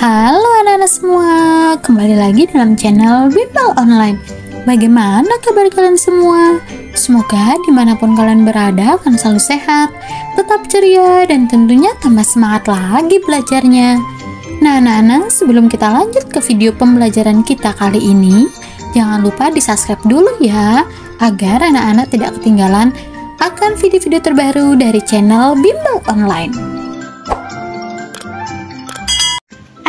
Halo anak-anak semua, kembali lagi dalam channel Bimbel Online. Bagaimana kabar kalian semua? Semoga dimanapun kalian berada akan selalu sehat, tetap ceria, dan tentunya tambah semangat lagi belajarnya. Nah anak-anak, sebelum kita lanjut ke video pembelajaran kita kali ini, jangan lupa di subscribe dulu ya, agar anak-anak tidak ketinggalan akan video-video terbaru dari channel Bimbel Online.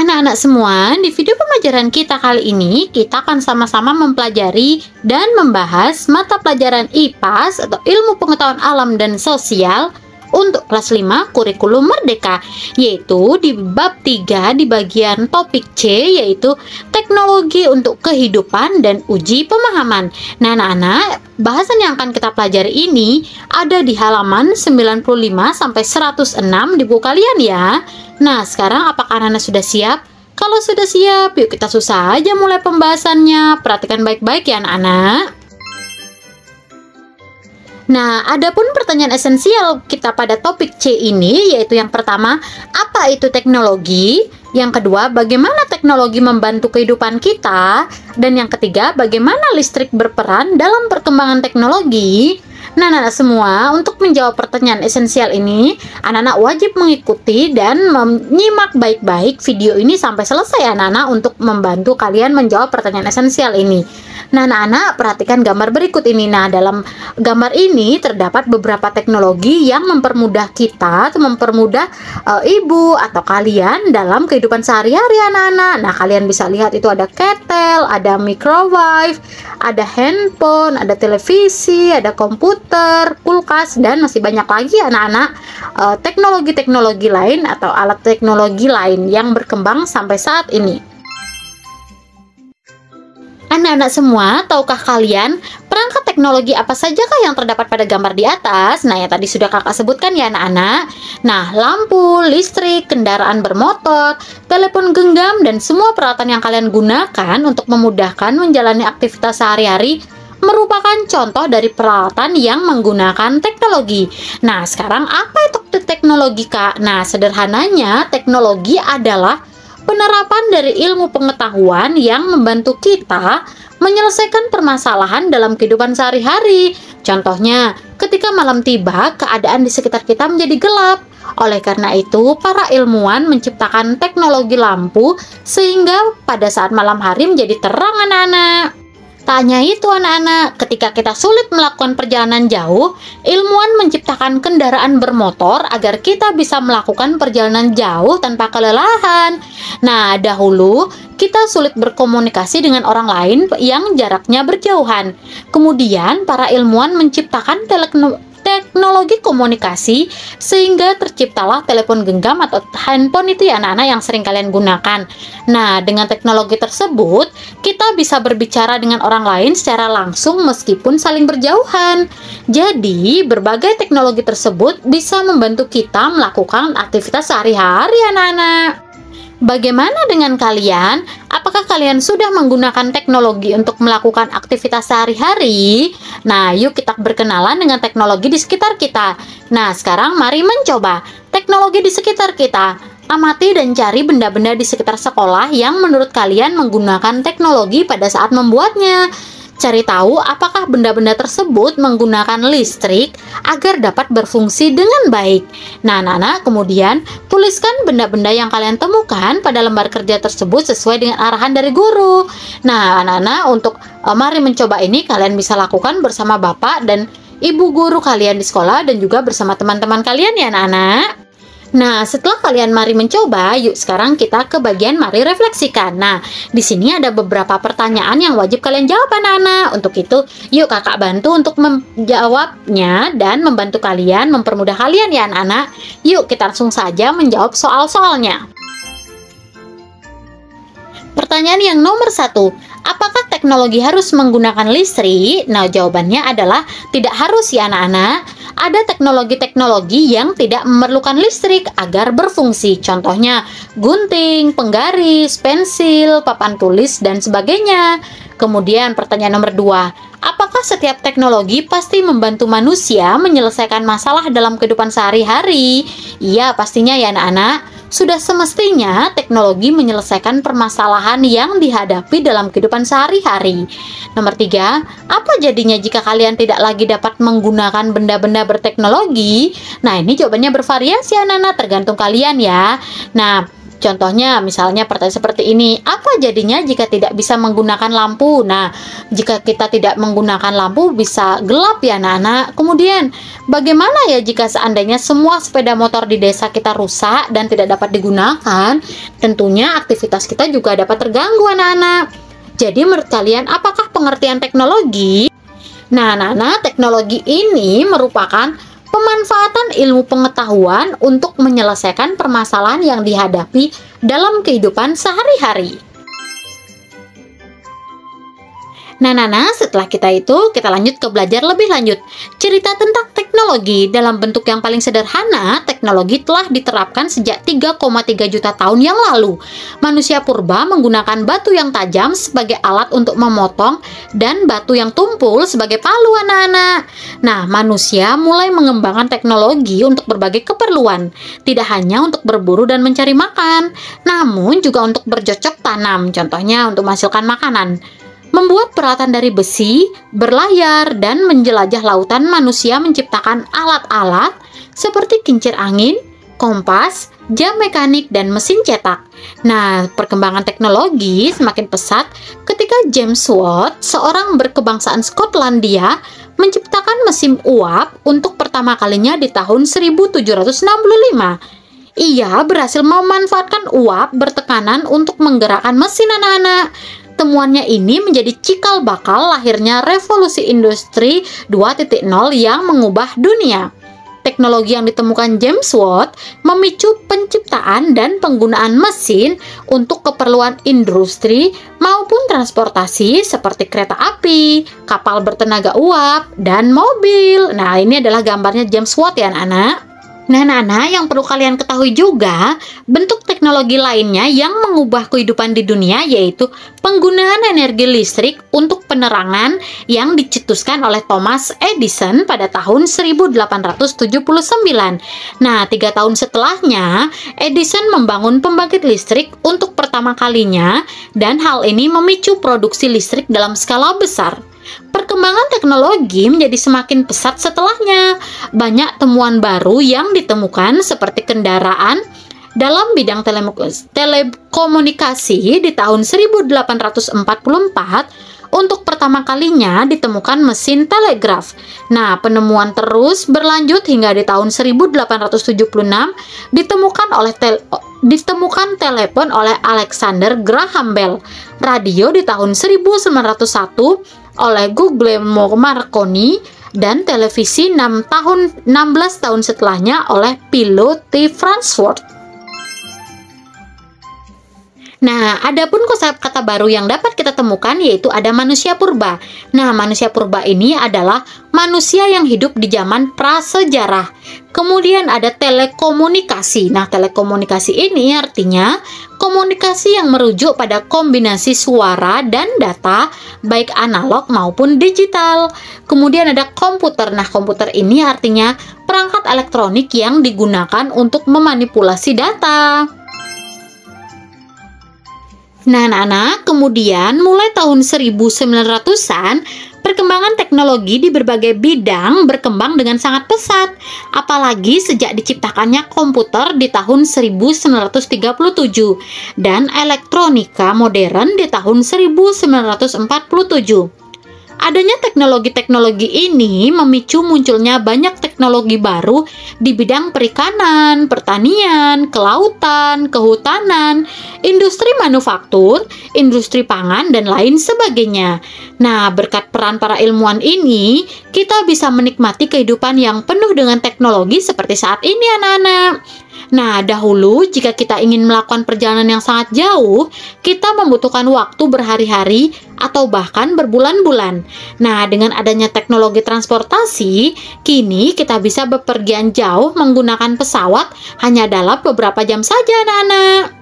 Anak-anak semua, di video pembelajaran kita kali ini, kita akan sama-sama mempelajari dan membahas mata pelajaran IPAS atau Ilmu Pengetahuan Alam dan Sosial untuk kelas 5 kurikulum merdeka, yaitu di bab 3 di bagian topik C, yaitu teknologi untuk kehidupan dan uji pemahaman. Nah anak-anak, bahasan yang akan kita pelajari ini ada di halaman 95 sampai 106 di buku kalian ya. Nah sekarang apakah anak-anak sudah siap? Kalau sudah siap, yuk kita saja mulai pembahasannya. Perhatikan baik-baik ya anak-anak. Nah, adapun pertanyaan esensial kita pada topik C ini, yaitu yang pertama, apa itu teknologi? Yang kedua, bagaimana teknologi membantu kehidupan kita? Dan yang ketiga, bagaimana listrik berperan dalam perkembangan teknologi? Nah, anak-anak semua, untuk menjawab pertanyaan esensial ini, anak-anak wajib mengikuti dan menyimak baik-baik video ini sampai selesai anak-anak untuk membantu kalian menjawab pertanyaan esensial ini. Nah, anak-anak perhatikan gambar berikut ini. Nah, dalam gambar ini terdapat beberapa teknologi yang mempermudah kita, mempermudah ibu atau kalian dalam kehidupan sehari-hari anak-anak. Nah, kalian bisa lihat itu ada kettle, ada microwave, ada handphone, ada televisi, ada komputer, kulkas, dan masih banyak lagi anak-anak teknologi-teknologi lain atau alat teknologi lain yang berkembang sampai saat ini. Anak-anak semua, tahukah kalian perangkat teknologi apa sajakah yang terdapat pada gambar di atas? Nah, yang tadi sudah kakak sebutkan ya anak-anak. Nah, lampu, listrik, kendaraan bermotor, telepon genggam, dan semua peralatan yang kalian gunakan untuk memudahkan menjalani aktivitas sehari-hari merupakan contoh dari peralatan yang menggunakan teknologi. Nah, sekarang apa itu teknologi, Kak? Nah, sederhananya teknologi adalah penerapan dari ilmu pengetahuan yang membantu kita menyelesaikan permasalahan dalam kehidupan sehari-hari. Contohnya, ketika malam tiba, keadaan di sekitar kita menjadi gelap. Oleh karena itu, para ilmuwan menciptakan teknologi lampu sehingga pada saat malam hari menjadi terang anak-anak. Tanya itu anak-anak, ketika kita sulit melakukan perjalanan jauh, ilmuwan menciptakan kendaraan bermotor agar kita bisa melakukan perjalanan jauh tanpa kelelahan. Nah, dahulu kita sulit berkomunikasi dengan orang lain yang jaraknya berjauhan. Kemudian, para ilmuwan menciptakan teknologi komunikasi sehingga terciptalah telepon genggam atau handphone itu ya anak-anak yang sering kalian gunakan. Nah, dengan teknologi tersebut kita bisa berbicara dengan orang lain secara langsung meskipun saling berjauhan. Jadi, berbagai teknologi tersebut bisa membantu kita melakukan aktivitas sehari-hari anak-anak. Bagaimana dengan kalian? Apakah kalian sudah menggunakan teknologi untuk melakukan aktivitas sehari-hari? Nah, yuk kita berkenalan dengan teknologi di sekitar kita. Nah, sekarang mari mencoba teknologi di sekitar kita. Amati dan cari benda-benda di sekitar sekolah yang menurut kalian menggunakan teknologi pada saat membuatnya. Cari tahu apakah benda-benda tersebut menggunakan listrik agar dapat berfungsi dengan baik. Nah, anak-anak, kemudian tuliskan benda-benda yang kalian temukan pada lembar kerja tersebut sesuai dengan arahan dari guru. Nah, anak-anak, untuk mari mencoba ini kalian bisa lakukan bersama bapak dan ibu guru kalian di sekolah dan juga bersama teman-teman kalian ya anak-anak. Nah, setelah kalian mari mencoba, yuk sekarang kita ke bagian mari refleksikan. Nah, di sini ada beberapa pertanyaan yang wajib kalian jawab anak-anak. Untuk itu, yuk kakak bantu untuk menjawabnya dan membantu kalian, mempermudah kalian ya anak-anak. Yuk kita langsung saja menjawab soal-soalnya. Pertanyaan yang nomor 1, apakah teknologi harus menggunakan listrik? Nah, jawabannya adalah tidak harus ya anak-anak. Ada teknologi-teknologi yang tidak memerlukan listrik agar berfungsi. Contohnya, gunting, penggaris, pensil, papan tulis, dan sebagainya. Kemudian pertanyaan nomor 2, apakah setiap teknologi pasti membantu manusia menyelesaikan masalah dalam kehidupan sehari-hari? Iya, pastinya ya anak-anak. Sudah semestinya teknologi menyelesaikan permasalahan yang dihadapi dalam kehidupan sehari-hari. Nomor 3, apa jadinya jika kalian tidak lagi dapat menggunakan benda-benda berteknologi? Nah, ini jawabannya bervariasi anak-anak, tergantung kalian ya. Nah, contohnya misalnya pertanyaan seperti ini, apa jadinya jika tidak bisa menggunakan lampu? Nah, jika kita tidak menggunakan lampu bisa gelap ya anak-anak. Kemudian, bagaimana ya jika seandainya semua sepeda motor di desa kita rusak dan tidak dapat digunakan? Tentunya aktivitas kita juga dapat terganggu anak-anak. Jadi menurut kalian apakah pengertian teknologi? Nah, anak-anak, teknologi ini merupakan pemanfaatan ilmu pengetahuan untuk menyelesaikan permasalahan yang dihadapi dalam kehidupan sehari-hari. Nah, setelah kita lanjut ke belajar lebih lanjut. Cerita tentang teknologi dalam bentuk yang paling sederhana, teknologi telah diterapkan sejak 3,3 juta tahun yang lalu. Manusia purba menggunakan batu yang tajam sebagai alat untuk memotong dan batu yang tumpul sebagai palu anak-anak. Nah, manusia mulai mengembangkan teknologi untuk berbagai keperluan. Tidak hanya untuk berburu dan mencari makan, namun juga untuk bercocok tanam, contohnya untuk menghasilkan makanan. Membuat peralatan dari besi, berlayar, dan menjelajah lautan, manusia menciptakan alat-alat seperti kincir angin, kompas, jam mekanik, dan mesin cetak. Nah, perkembangan teknologi semakin pesat ketika James Watt, seorang berkebangsaan Skotlandia, menciptakan mesin uap untuk pertama kalinya di tahun 1765. Ia berhasil memanfaatkan uap bertekanan untuk menggerakkan mesin anak-anak. Temuannya ini menjadi cikal bakal lahirnya revolusi industri 2.0 yang mengubah dunia. Teknologi yang ditemukan James Watt memicu penciptaan dan penggunaan mesin untuk keperluan industri maupun transportasi seperti kereta api, kapal bertenaga uap, dan mobil. Nah, ini adalah gambarnya James Watt ya anak-anak. Nah, yang perlu kalian ketahui juga, bentuk teknologi lainnya yang mengubah kehidupan di dunia yaitu penggunaan energi listrik untuk penerangan yang dicetuskan oleh Thomas Edison pada tahun 1879. Nah, 3 tahun setelahnya, Edison membangun pembangkit listrik untuk pertama kalinya dan hal ini memicu produksi listrik dalam skala besar. Perkembangan teknologi menjadi semakin pesat setelahnya. Banyak temuan baru yang ditemukan seperti kendaraan dalam bidang telekomunikasi di tahun 1844. Untuk pertama kalinya ditemukan mesin telegraf. Nah, penemuan terus berlanjut hingga di tahun 1876 ditemukan telepon oleh Alexander Graham Bell, radio di tahun 1901 oleh Guglielmo Marconi, dan televisi 16 tahun setelahnya oleh Philo T. Farnsworth. Nah, adapun kosakata baru yang dapat kita temukan yaitu ada manusia purba. Nah, manusia purba ini adalah manusia yang hidup di zaman prasejarah. Kemudian ada telekomunikasi. Nah, telekomunikasi ini artinya komunikasi yang merujuk pada kombinasi suara dan data, baik analog maupun digital. Kemudian ada komputer. Nah, komputer ini artinya perangkat elektronik yang digunakan untuk memanipulasi data. Nah, anak-anak, kemudian mulai tahun 1900-an, perkembangan teknologi di berbagai bidang berkembang dengan sangat pesat, apalagi sejak diciptakannya komputer di tahun 1937 dan elektronika modern di tahun 1947. Adanya teknologi-teknologi ini memicu munculnya banyak teknologi baru di bidang perikanan, pertanian, kelautan, kehutanan, industri manufaktur, industri pangan, dan lain sebagainya. Nah, berkat peran para ilmuwan ini, kita bisa menikmati kehidupan yang penuh dengan teknologi seperti saat ini, anak-anak. Nah, dahulu jika kita ingin melakukan perjalanan yang sangat jauh, kita membutuhkan waktu berhari-hari atau bahkan berbulan-bulan. Nah, dengan adanya teknologi transportasi, kini kita bisa bepergian jauh menggunakan pesawat hanya dalam beberapa jam saja, anak-anak.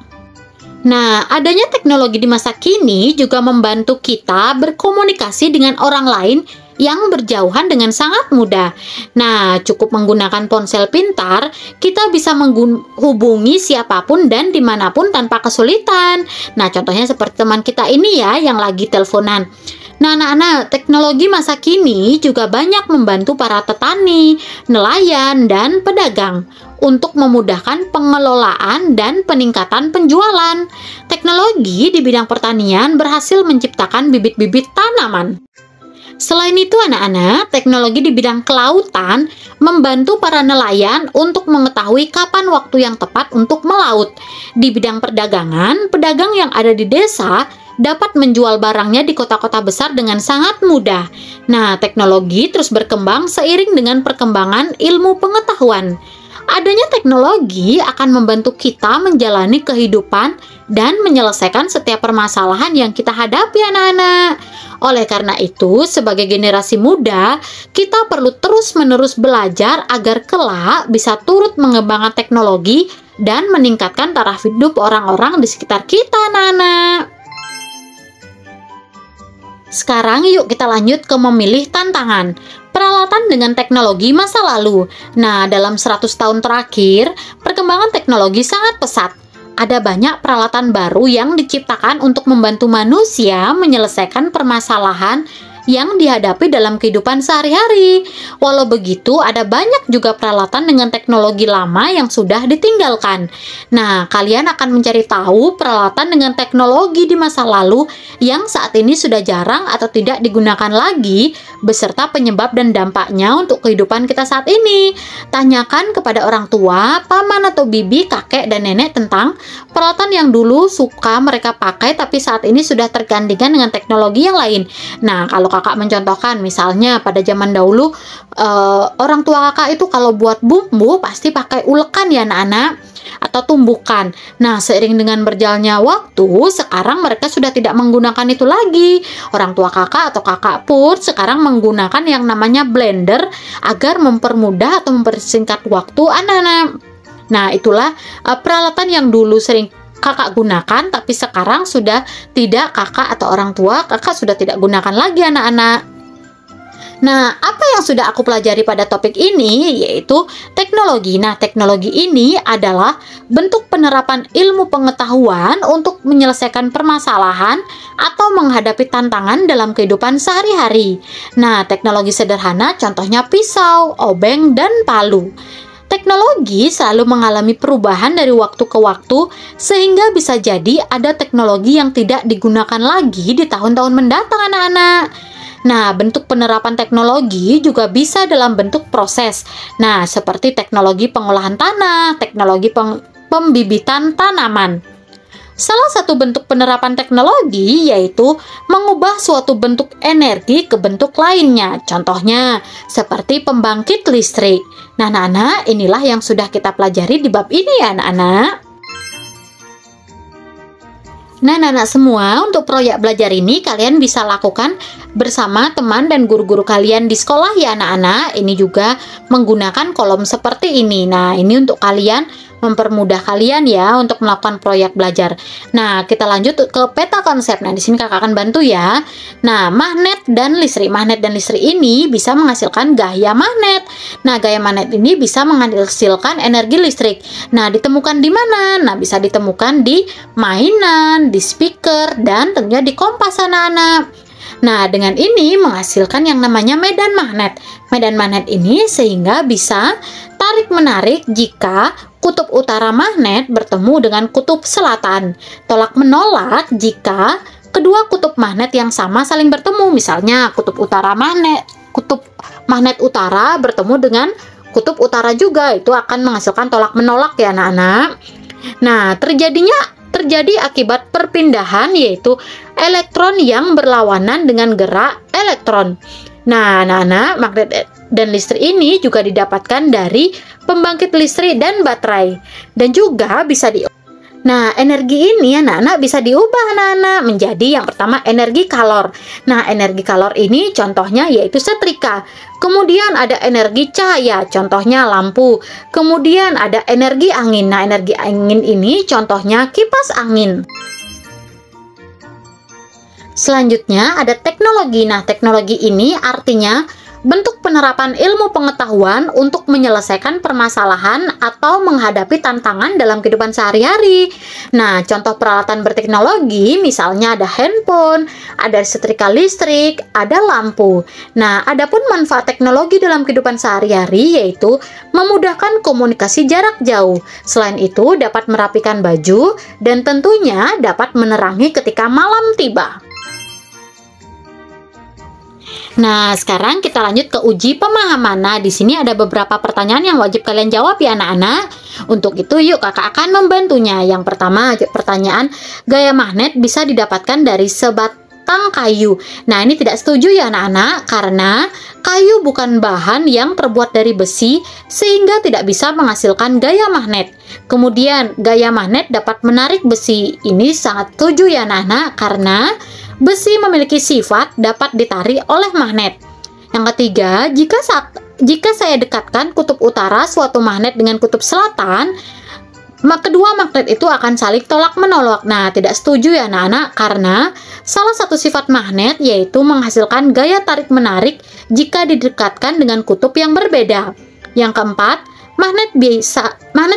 Nah, adanya teknologi di masa kini juga membantu kita berkomunikasi dengan orang lain yang berjauhan dengan sangat mudah. Nah, cukup menggunakan ponsel pintar, kita bisa menghubungi siapapun dan dimanapun tanpa kesulitan. Nah, contohnya seperti teman kita ini ya, yang lagi teleponan. Nah, anak-anak, teknologi masa kini juga banyak membantu para petani, nelayan, dan pedagang untuk memudahkan pengelolaan dan peningkatan penjualan. Teknologi di bidang pertanian berhasil menciptakan bibit-bibit tanaman. Selain itu, anak-anak, teknologi di bidang kelautan membantu para nelayan untuk mengetahui kapan waktu yang tepat untuk melaut. Di bidang perdagangan, pedagang yang ada di desa dapat menjual barangnya di kota-kota besar dengan sangat mudah. Nah, teknologi terus berkembang seiring dengan perkembangan ilmu pengetahuan. Adanya teknologi akan membantu kita menjalani kehidupan dan menyelesaikan setiap permasalahan yang kita hadapi, anak-anak. Oleh karena itu, sebagai generasi muda, kita perlu terus-menerus belajar agar kelak bisa turut mengembangkan teknologi dan meningkatkan taraf hidup orang-orang di sekitar kita, anak-anak. Sekarang yuk kita lanjut ke memilih tantangan. Peralatan dengan teknologi masa lalu. Nah, dalam 100 tahun terakhir, perkembangan teknologi sangat pesat. Ada banyak peralatan baru yang diciptakan untuk membantu manusia menyelesaikan permasalahan yang dihadapi dalam kehidupan sehari-hari. Walau begitu, ada banyak juga peralatan dengan teknologi lama yang sudah ditinggalkan. Nah, kalian akan mencari tahu peralatan dengan teknologi di masa lalu yang saat ini sudah jarang atau tidak digunakan lagi, beserta penyebab dan dampaknya untuk kehidupan kita saat ini. Tanyakan kepada orang tua, paman atau bibi, kakek, dan nenek tentang peralatan yang dulu suka mereka pakai tapi saat ini sudah tergantikan dengan teknologi yang lain. Nah, kalau kakak mencontohkan, misalnya pada zaman dahulu orang tua kakak itu kalau buat bumbu pasti pakai ulekan ya anak-anak, atau tumbukan. Nah, seiring dengan berjalannya waktu, sekarang mereka sudah tidak menggunakan itu lagi. Orang tua kakak atau kakak pun sekarang menggunakan yang namanya blender agar mempermudah atau mempersingkat waktu anak-anak. Nah, itulah peralatan yang dulu sering kakak gunakan, tapi sekarang sudah tidak, kakak atau orang tua kakak sudah tidak gunakan lagi anak-anak. Nah, apa yang sudah aku pelajari pada topik ini yaitu teknologi. Nah, teknologi ini adalah bentuk penerapan ilmu pengetahuan untuk menyelesaikan permasalahan atau menghadapi tantangan dalam kehidupan sehari-hari. Nah, teknologi sederhana contohnya pisau, obeng, dan palu. Teknologi selalu mengalami perubahan dari waktu ke waktu, sehingga bisa jadi ada teknologi yang tidak digunakan lagi di tahun-tahun mendatang anak-anak. Nah, bentuk penerapan teknologi juga bisa dalam bentuk proses. Nah, seperti teknologi pengolahan tanah, teknologi pembibitan tanaman. Salah satu bentuk penerapan teknologi yaitu mengubah suatu bentuk energi ke bentuk lainnya. Contohnya seperti pembangkit listrik. Nah, anak-anak, inilah yang sudah kita pelajari di bab ini ya, anak-anak. Nah, anak-anak semua, untuk proyek belajar ini kalian bisa lakukan bersama teman dan guru-guru kalian di sekolah ya, anak-anak. Ini juga menggunakan kolom seperti ini. Nah, ini untuk kalian, mempermudah kalian ya untuk melakukan proyek belajar. Nah, kita lanjut ke peta konsep. Nah, di sini kakak akan bantu ya. Nah, magnet dan listrik. Magnet dan listrik ini bisa menghasilkan gaya magnet. Nah, gaya magnet ini bisa menghasilkan energi listrik. Nah, ditemukan di mana? Nah, bisa ditemukan di mainan, di speaker, dan tentunya di kompas anak-anak. Nah, dengan ini menghasilkan yang namanya medan magnet. Medan magnet ini sehingga bisa tarik-menarik jika kutub utara magnet bertemu dengan kutub selatan. Tolak-menolak jika kedua kutub magnet yang sama saling bertemu. Misalnya kutub magnet utara bertemu dengan kutub utara juga. Itu akan menghasilkan tolak-menolak ya anak-anak. Nah, terjadi akibat perpindahan yaitu elektron yang berlawanan dengan gerak elektron. Nah, anak-anak, magnet dan listrik ini juga didapatkan dari pembangkit listrik dan baterai. Dan juga bisa Nah, energi ini anak-anak bisa diubah anak-anak menjadi yang pertama energi kalor. Nah, energi kalor ini contohnya yaitu setrika. Kemudian ada energi cahaya, contohnya lampu. Kemudian ada energi angin. Nah, energi angin ini contohnya kipas angin. Selanjutnya ada teknologi. Nah, teknologi ini artinya bentuk penerapan ilmu pengetahuan untuk menyelesaikan permasalahan atau menghadapi tantangan dalam kehidupan sehari-hari. Nah, contoh peralatan berteknologi misalnya ada handphone, ada setrika listrik, ada lampu. Nah, adapun manfaat teknologi dalam kehidupan sehari-hari yaitu memudahkan komunikasi jarak jauh. Selain itu, dapat merapikan baju dan tentunya dapat menerangi ketika malam tiba. Nah, sekarang kita lanjut ke uji pemahaman. Nah, di sini ada beberapa pertanyaan yang wajib kalian jawab ya anak-anak. Untuk itu, yuk kakak akan membantunya. Yang pertama, pertanyaan, gaya magnet bisa didapatkan dari sebatang kayu. Nah, ini tidak setuju ya anak-anak, karena kayu bukan bahan yang terbuat dari besi, sehingga tidak bisa menghasilkan gaya magnet. Kemudian, gaya magnet dapat menarik besi. Ini sangat setuju ya anak-anak, karena besi memiliki sifat dapat ditarik oleh magnet. Yang ketiga, jika saya dekatkan kutub utara suatu magnet dengan kutub selatan, kedua magnet itu akan saling tolak-menolak. Nah, tidak setuju ya anak-anak, karena salah satu sifat magnet yaitu menghasilkan gaya tarik-menarik jika didekatkan dengan kutub yang berbeda. Yang keempat, magnet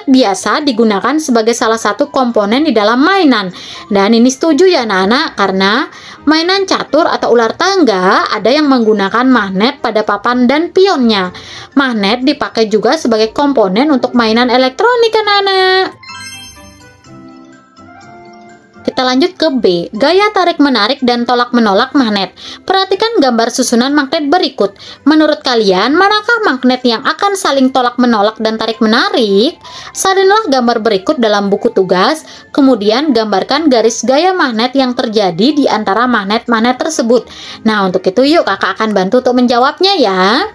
biasa digunakan sebagai salah satu komponen di dalam mainan. Dan ini setuju ya anak-anak, karena mainan catur atau ular tangga ada yang menggunakan magnet pada papan dan pionnya. Magnet dipakai juga sebagai komponen untuk mainan elektronik anak-anak. Kita lanjut ke B, gaya tarik-menarik dan tolak-menolak magnet. Perhatikan gambar susunan magnet berikut. Menurut kalian, manakah magnet yang akan saling tolak-menolak dan tarik-menarik? Salinlah gambar berikut dalam buku tugas, kemudian gambarkan garis gaya magnet yang terjadi di antara magnet-magnet tersebut. Nah, untuk itu yuk kakak akan bantu untuk menjawabnya ya.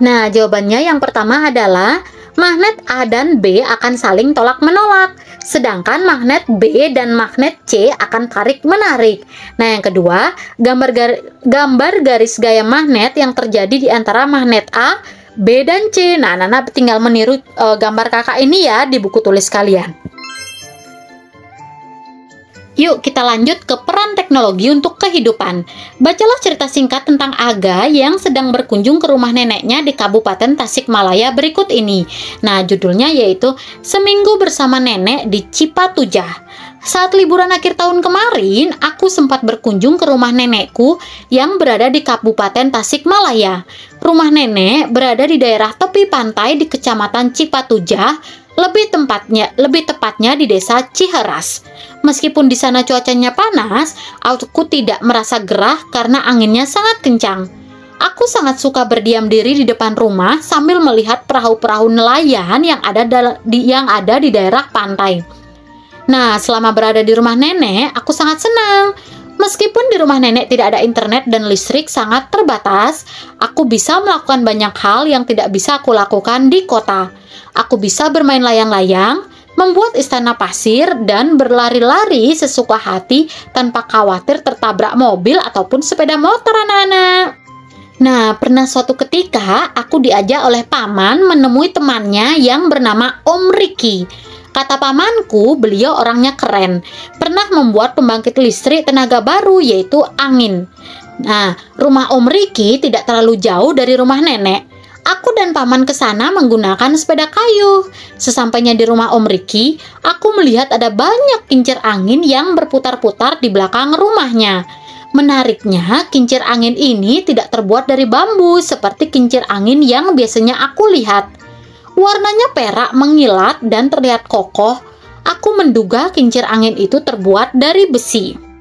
Nah, jawabannya yang pertama adalah magnet A dan B akan saling tolak-menolak, sedangkan magnet B dan magnet C akan tarik-menarik. Nah, yang kedua, gambar garis gaya magnet yang terjadi di antara magnet A, B, dan C. Nah, anak-anak tinggal meniru gambar kakak ini ya di buku tulis kalian. Yuk kita lanjut ke peran teknologi untuk kehidupan. Bacalah cerita singkat tentang Aga yang sedang berkunjung ke rumah neneknya di Kabupaten Tasikmalaya berikut ini. Nah, judulnya yaitu Seminggu Bersama Nenek di Cipatujah. Saat liburan akhir tahun kemarin, aku sempat berkunjung ke rumah nenekku yang berada di Kabupaten Tasikmalaya. Rumah nenek berada di daerah tepi pantai di Kecamatan Cipatujah, lebih tepatnya di desa Ciheras. Meskipun di sana cuacanya panas, aku tidak merasa gerah karena anginnya sangat kencang. Aku sangat suka berdiam diri di depan rumah sambil melihat perahu-perahu nelayan yang ada di daerah pantai. Nah, selama berada di rumah nenek, aku sangat senang. Meskipun di rumah nenek tidak ada internet dan listrik sangat terbatas, aku bisa melakukan banyak hal yang tidak bisa aku lakukan di kota. Aku bisa bermain layang-layang, membuat istana pasir, dan berlari-lari sesuka hati tanpa khawatir tertabrak mobil ataupun sepeda motor anak-anak. Nah, pernah suatu ketika aku diajak oleh paman menemui temannya yang bernama Om Riki. Kata pamanku, beliau orangnya keren, pernah membuat pembangkit listrik tenaga baru yaitu angin. Nah, rumah Om Riki tidak terlalu jauh dari rumah nenek. Aku dan paman ke sana menggunakan sepeda kayu. Sesampainya di rumah Om Riki, aku melihat ada banyak kincir angin yang berputar-putar di belakang rumahnya. Menariknya, kincir angin ini tidak terbuat dari bambu seperti kincir angin yang biasanya aku lihat. Warnanya perak mengilat dan terlihat kokoh. Aku menduga kincir angin itu terbuat dari besi.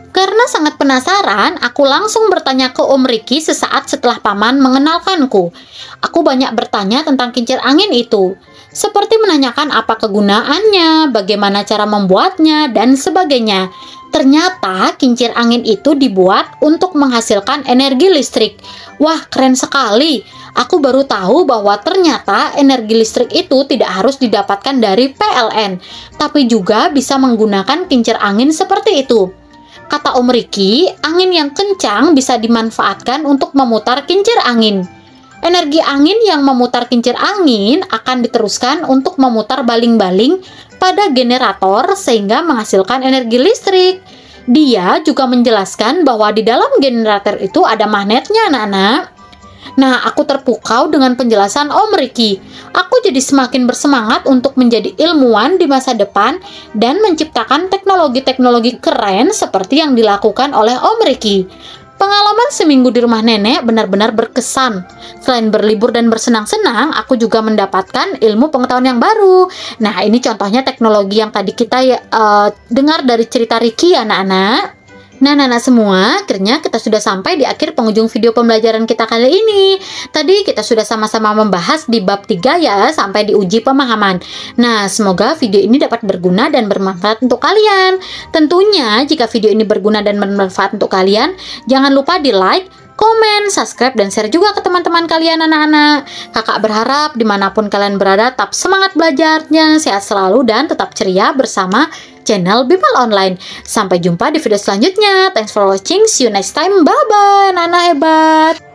Karena sangat penasaran, aku langsung bertanya ke Om Riki sesaat setelah paman mengenalkanku. Aku banyak bertanya tentang kincir angin itu, seperti menanyakan apa kegunaannya, bagaimana cara membuatnya, dan sebagainya. Ternyata kincir angin itu dibuat untuk menghasilkan energi listrik. Wah, keren sekali. Aku baru tahu bahwa ternyata energi listrik itu tidak harus didapatkan dari PLN, tapi juga bisa menggunakan kincir angin seperti itu. Kata Om Riki, angin yang kencang bisa dimanfaatkan untuk memutar kincir angin. Energi angin yang memutar kincir angin akan diteruskan untuk memutar baling-baling pada generator sehingga menghasilkan energi listrik. Dia juga menjelaskan bahwa di dalam generator itu ada magnetnya, anak-anak. Nah, aku terpukau dengan penjelasan Om Ricky. Aku jadi semakin bersemangat untuk menjadi ilmuwan di masa depan dan menciptakan teknologi-teknologi keren seperti yang dilakukan oleh Om Ricky. Pengalaman seminggu di rumah nenek benar-benar berkesan. Selain berlibur dan bersenang-senang, aku juga mendapatkan ilmu pengetahuan yang baru. Nah, ini contohnya teknologi yang tadi kita dengar dari cerita Ricky, anak-anak. Nah, anak-anak semua, akhirnya kita sudah sampai di akhir penghujung video pembelajaran kita kali ini. Tadi kita sudah sama-sama membahas di bab 3 ya, sampai di uji pemahaman. Nah, semoga video ini dapat berguna dan bermanfaat untuk kalian. Tentunya, jika video ini berguna dan bermanfaat untuk kalian, jangan lupa di like, komen, subscribe, dan share juga ke teman-teman kalian, anak-anak. Kakak berharap dimanapun kalian berada, tetap semangat belajarnya, sehat selalu, dan tetap ceria bersama channel Bimbel Online. Sampai jumpa di video selanjutnya. Thanks for watching. See you next time. Bye-bye, anak-anak hebat.